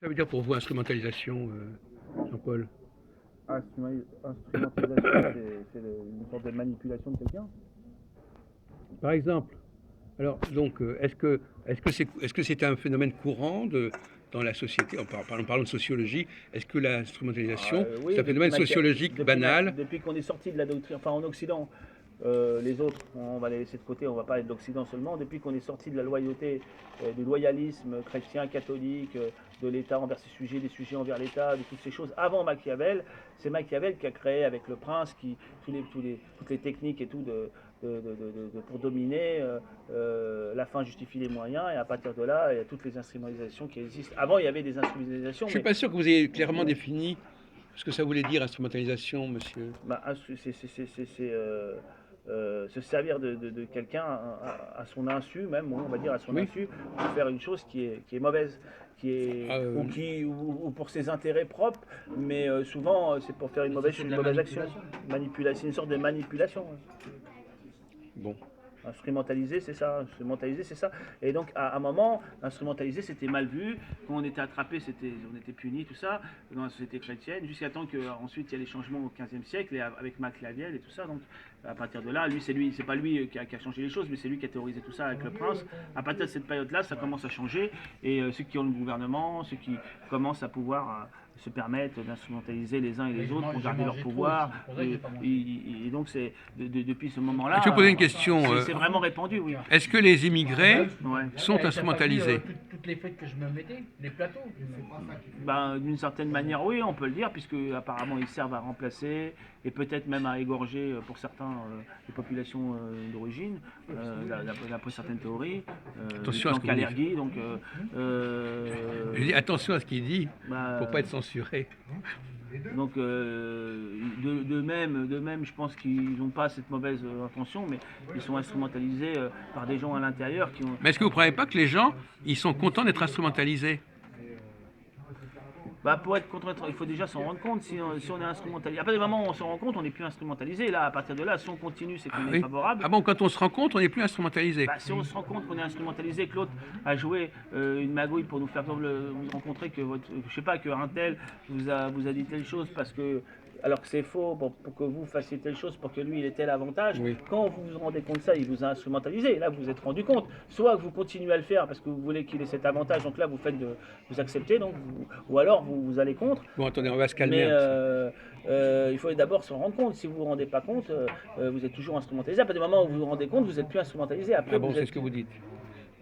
Ça veut dire pour vous instrumentalisation, Jean-Paul? Instrumentalisation, une sorte de manipulation de quelqu'un. Par exemple. Alors, donc, est-ce que c'est un phénomène courant dans la société, en parlant de sociologie, est-ce que l'instrumentalisation, c'est Oui, un phénomène sociologique banal? depuis qu'on est sorti de la doctrine, enfin en Occident, les autres, on va les laisser de côté, on va parler de l'Occident seulement. Depuis qu'on est sorti de la loyauté, du loyalisme chrétien, catholique, de l'État envers ses sujets, des sujets envers l'État, de toutes ces choses, avant Machiavel, c'est Machiavel qui a créé avec le prince toutes les techniques et tout pour dominer. La fin justifie les moyens, et à partir de là, il y a toutes les instrumentalisations qui existent. Avant, il y avait des instrumentalisations, Je ne suis mais pas sûr que vous ayez clairement défini ce que ça voulait dire instrumentalisation, monsieur. bah, se servir de quelqu'un à son insu, même, on va dire à son Oui. insu, pour faire une chose qui est mauvaise, ou pour ses intérêts propres, mais souvent c'est pour faire une mauvaise action. C'est une sorte de manipulation. Bon. Instrumentaliser, c'est ça. Et donc, à un moment, instrumentaliser, c'était mal vu. Quand on était attrapé, on était puni, tout ça, dans la société chrétienne, jusqu'à temps qu'ensuite il y a les changements au XVe siècle, et avec Machiavel et tout ça. Donc, à partir de là, c'est pas lui qui a changé les choses, mais c'est lui qui a théorisé tout ça avec le prince. À partir de cette période-là, ça commence à changer, et ceux qui ont le gouvernement, ceux qui commencent à pouvoir se permettent d'instrumentaliser les uns et les autres pour garder leur pouvoir. Et donc, depuis ce moment-là, Je vais poser une question. c'est vraiment répandu, oui. Est-ce que les immigrés Ouais. sont instrumentalisés? Toutes les fêtes que je me mettais, les plateaux. Ben, d'une certaine manière, oui, on peut le dire, puisque apparemment ils servent à remplacer et peut-être même à égorger pour certains les populations d'origine, d'après certaines théories. Attention à ce que vous dites. Donc, Je dis attention à ce qu'il dit bah, pour pas être censuré. Donc, de même, je pense qu'ils n'ont pas cette mauvaise intention, mais ils sont instrumentalisés par des gens à l'intérieur qui ont. Mais est-ce que vous ne croyez pas que les gens, ils sont contents d'être instrumentalisés? Bah, pour être contre, il faut déjà s'en rendre compte. Si on est instrumentalisé, à partir du moment où on s'en rend compte, on n'est plus instrumentalisé. Là, à partir de là, si on continue, c'est qu'on est Oui. favorable. Ah bon, quand on se rend compte, on n'est plus instrumentalisé. Bah, si on se rend compte qu'on est instrumentalisé, que l'autre a joué une magouille pour nous faire vous rencontrer que je sais pas, qu'un tel vous a dit telle chose parce que alors que c'est faux pour que vous fassiez telle chose pour que lui il ait tel avantage. Oui. Quand vous vous rendez compte de ça, il vous a instrumentalisé. Là, vous vous êtes rendu compte. Soit vous continuez à le faire parce que vous voulez qu'il ait cet avantage, donc là vous vous acceptez, donc ou alors vous allez contre. Bon, attendez, on va se calmer. Mais il faut d'abord s'en rendre compte. Si vous vous rendez pas compte, vous êtes toujours instrumentalisé. À partir du moment où vous vous rendez compte, vous êtes plus instrumentalisé. Après, Ah bon, c'est ce que vous dites.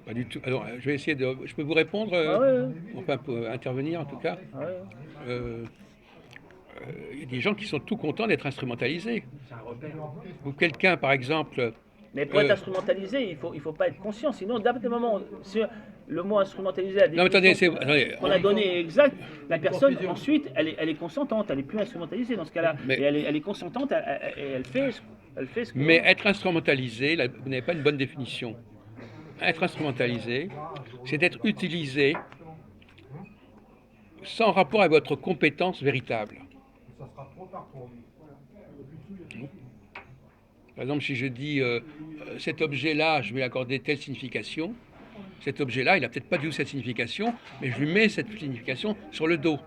Pas du tout. Alors, je vais essayer de. Je peux vous répondre, enfin, pour intervenir en tout cas. Il y a des gens qui sont tout contents d'être instrumentalisés. Ou quelqu'un, par exemple. Mais pour être instrumentalisé, il faut pas être conscient. Sinon, d'un moment, si le mot instrumentalisé, la définition qu'on a donnée exacte, la personne ensuite, elle est consentante, elle est plus instrumentalisée dans ce cas-là. Mais, et elle est consentante, et elle fait ce que. Mais être instrumentalisé, là, vous n'avez pas une bonne définition. Être instrumentalisé, c'est être utilisé sans rapport à votre compétence véritable. Par exemple, si je dis cet objet-là, je vais lui accorder telle signification, cet objet-là, il n'a peut-être pas du tout cette signification, mais je lui mets cette signification sur le dos.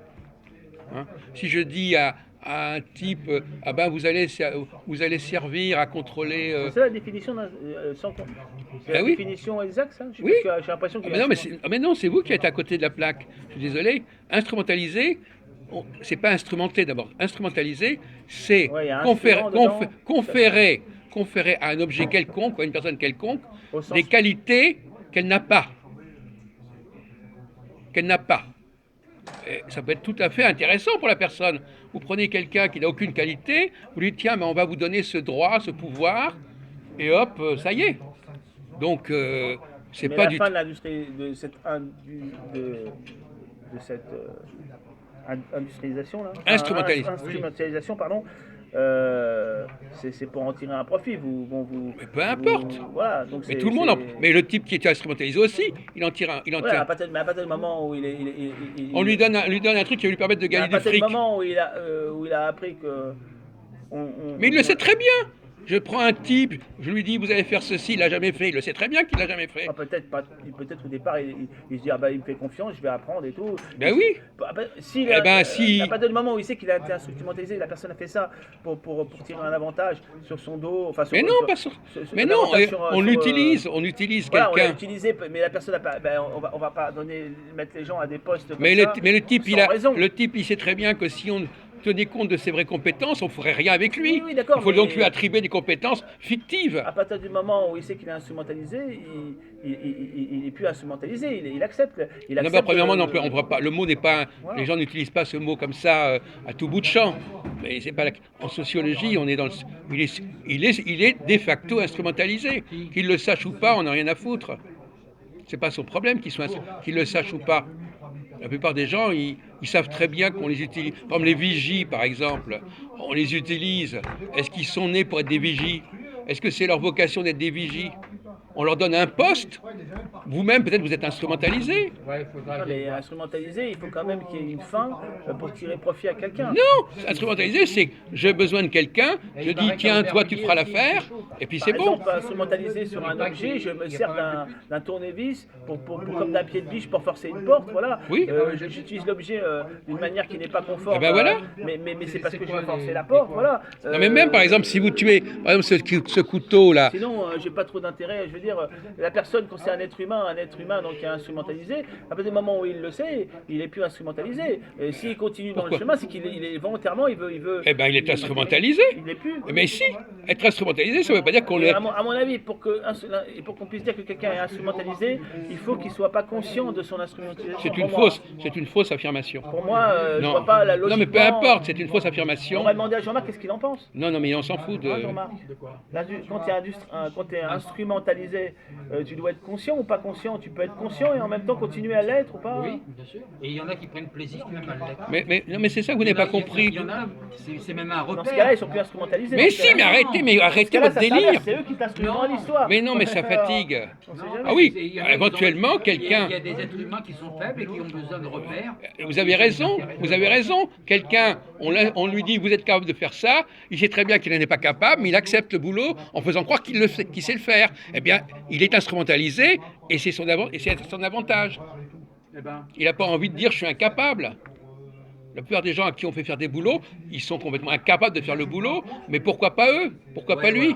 Hein? Si je dis à un type, ah ben vous allez servir à contrôler. C'est ça la définition c'est la définition exacte, ça. Oui. J'ai l'impression que. Mais non, c'est vous qui êtes à côté de la plaque. Je suis désolé. Instrumentalisé, c'est pas instrumenté d'abord. Instrumentalisé, c'est conférer à un objet quelconque, à une personne quelconque, des qualités qu'elle n'a pas. Et ça peut être tout à fait intéressant pour la personne. Vous prenez quelqu'un qui n'a aucune qualité, vous lui dites tiens, mais on va vous donner ce droit, ce pouvoir, et hop, ça y est. Donc, c'est pas du tout. Mais la fin de cette industrialisation là. Instrumentalisation, pardon. C'est pour en tirer un profit. Mais peu importe. Voilà, donc mais tout le monde. Mais le type qui est instrumentalisé aussi, il en tire un. À partir du moment où on lui donne un truc qui va lui permettre de gagner du fric. À partir du moment où il a appris que. Mais il le sait très bien. Je prends un type, je lui dis vous allez faire ceci, il l'a jamais fait, il le sait très bien qu'il l'a jamais fait. Ah, peut-être pas, peut-être au départ il se dit ah bah il me fait confiance, je vais apprendre et tout. Ben oui. S'il Eh ben à si. partir du moment où il sait qu'il a été instrumentalisé, la personne a fait ça pour tirer un avantage sur son dos, enfin Mais non, pas sur. Mais un non, avantage on utilise voilà, on l'a quelqu'un. utilisé, mais la personne a pas, ben, on va pas mettre les gens à des postes comme Mais ça, le type, sans raison. le type, il sait très bien que si on tenait compte de ses vraies compétences, on ferait rien avec lui. Oui, oui, d'accord, Il faut mais donc lui attribuer des compétences fictives. à partir du moment où il sait qu'il est instrumentalisé, il est plus instrumentalisé, il accepte. Il Non, accepte premièrement, non, on voit pas. Le mot n'est pas. Voilà. Les gens n'utilisent pas ce mot comme ça à tout bout de champ. Mais c'est pas en sociologie, on est dans il est de facto instrumentalisé. Qu'il le sache ou pas, on n'a rien à foutre. C'est pas son problème qu'il le sache ou pas. La plupart des gens, ils savent très bien qu'on les utilise. Comme les vigies, par exemple, on les utilise. Est-ce qu'ils sont nés pour être des vigies? Est-ce que c'est leur vocation d'être des vigies? On leur donne un poste. Vous-même, peut-être, vous êtes instrumentalisé. Ouais, il faudra. Mais instrumentalisé, il faut quand même qu'il y ait une fin pour tirer profit à quelqu'un. Non, instrumentalisé, c'est j'ai besoin de quelqu'un, je dis tiens, toi tu feras l'affaire, et puis c'est Par bon. exemple, instrumentalisé sur un objet, je me sers d'un tournevis comme d'un pied de biche pour forcer une porte, voilà. Oui. J'utilise l'objet d'une manière qui n'est pas conforme. Eh ben voilà. Mais c'est parce que je veux forcer la porte, voilà. Non, mais même par exemple, si vous tuez, par exemple, ce couteau-là, Sinon, j'ai pas trop d'intérêt. Je veux dire, la personne, quand c'est un être humain donc qui est instrumentalisé, à partir du moment où il le sait, il est plus instrumentalisé. Et s'il continue dans le Pourquoi chemin, c'est qu'il est volontairement, il veut. eh ben il est instrumentalisé. Il n'est plus. Mais si, être instrumentalisé, ça ne veut pas dire qu'on Et est. à mon avis, pour qu'on puisse dire que quelqu'un est instrumentalisé, il faut qu'il soit pas conscient de son instrumentalisation. C'est une fausse affirmation. Pour moi, je Non. vois pas la logique. Non, mais peu importe, c'est une fausse On affirmation. va demander à Jean-Marc qu'est-ce qu'il en pense. Non, mais on s'en fout de. Hein, Jean-Marc quand tu es instrumentalisé, tu dois être conscient ou pas conscient. Tu peux être conscient et en même temps continuer à l'être ou pas. Oui, bien sûr. Et il y en a qui prennent plaisir même à l'être. Non, mais c'est ça que vous n'avez pas compris. Il y en a, c'est même un Dans ce cas-là, repère. ils sont plus instrumentalisés. Mais Dans ce si, cas-là. mais arrêtez votre délire. C'est eux qui t'instruisent Non. dans l'histoire. Mais non, mais ça fatigue. On sait jamais. Ah oui, Il y en a qui éventuellement, ont- quelqu'un. Il y a des êtres humains qui sont faibles et qui ont besoin de repères. Vous avez raison, vous avez raison. Quelqu'un, on lui dit vous êtes capable de faire ça, il sait très bien qu'il n'en est pas capable, mais il accepte le boulot en faisant croire qu'il sait le faire. Eh bien, il est instrumentalisé et c'est son avantage. Eh ben, Il n'a pas envie de dire je suis incapable. La plupart des gens à qui on fait faire des boulots, ils sont complètement incapables de faire le boulot, mais pourquoi pas eux? Pourquoi pas lui?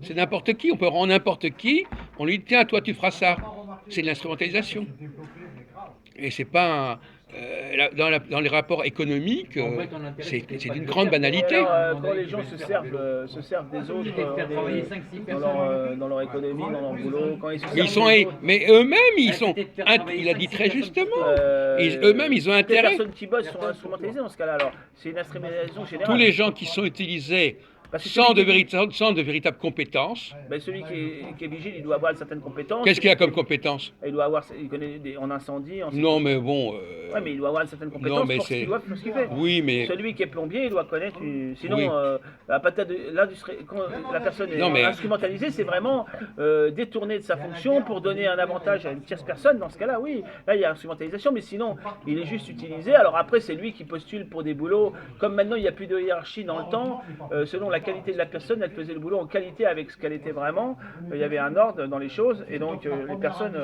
C'est n'importe qui, on peut rendre n'importe qui, on lui dit tiens, toi tu feras ça. C'est de l'instrumentalisation. Et c'est pas dans les rapports économiques, c'est d'une grande banalité. Alors, quand les gens se servent des autres faire travailler 5-6 dans leur économie, dans leur boulot, quand ils se Mais ils servent sont, des autres, mais eux-mêmes, ils sont. Il a dit très justement. Eux-mêmes, ils ont les intérêt. personnes qui bossent sont instrumentalisées dans ce cas-là. Alors, c'est une instrumentalisation générale. Tous les gens qui sont utilisés Parce que sans celui de véritables compétences. Ben, celui qui est vigile, il doit avoir certaines compétences. Qu'est-ce qu'il a comme compétences? Il connaît en incendie. Non, mais bon. Ouais, mais il doit avoir certaines compétences Non, mais pour ce qu'il c'est. doit, pour ce qu'il fait. Oui, mais. Celui qui est plombier, il doit connaître. Sinon, Oui. à partir de l'industrie, quand la personne est Non, mais- instrumentalisée, c'est vraiment détourner de sa fonction pour donner un avantage à une tierce personne. Dans ce cas-là, oui, là il y a instrumentalisation, mais sinon, il est juste utilisé. Alors après, c'est lui qui postule pour des boulots. Comme maintenant, il n'y a plus de hiérarchie dans le temps, selon la qualité de la personne, elle faisait le boulot en qualité avec ce qu'elle était vraiment. Il y avait un ordre dans les choses, et donc les personnes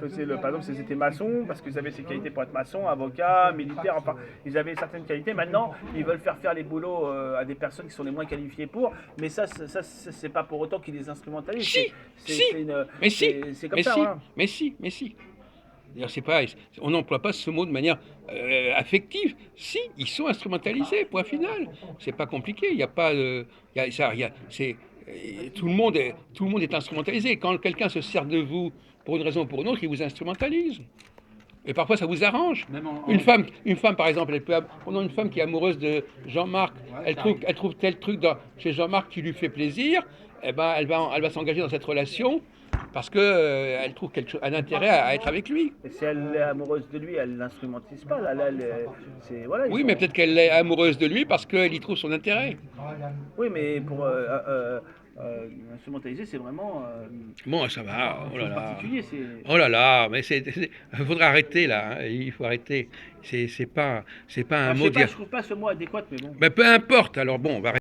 faisaient par exemple, s'ils étaient maçons, parce qu'ils avaient ces qualités pour être maçons, avocats, militaires, enfin, ils avaient certaines qualités. Maintenant, ils veulent faire les boulots à des personnes qui sont les moins qualifiées pour, mais ça c'est pas pour autant qu'ils les instrumentalisent. Si, C'est- si, c'est une- mais si, c'est comme mais ça. si, Hein. mais si, mais si. D'ailleurs, c'est pas, on n'emploie pas ce mot de manière affective. Si, ils sont instrumentalisés, point final. C'est pas compliqué. Il n'y a pas tout le monde est instrumentalisé. Quand quelqu'un se sert de vous pour une raison ou pour une autre, il vous instrumentalise. Et parfois, ça vous arrange. même Une femme, par exemple, prenons une femme qui est amoureuse de Jean-Marc, elle trouve tel truc chez Jean-Marc qui lui fait plaisir, eh ben, elle va s'engager dans cette relation parce qu'elle trouve un intérêt à être avec lui. Et si elle est amoureuse de lui, elle l'instrumentalise pas. Là, voilà, Oui, mais peut-être qu'elle est amoureuse de lui parce qu'elle y trouve son intérêt. Oui, mais pour instrumentaliser, c'est vraiment Bon, ça va, oh là chose là. particulier. Oh là là, mais il faudrait arrêter là, hein, il faut arrêter. C'est pas un Je mot sais pas, dire. je trouve pas ce mot adéquat, mais bon. Ben, peu importe, alors bon, on va arrêter.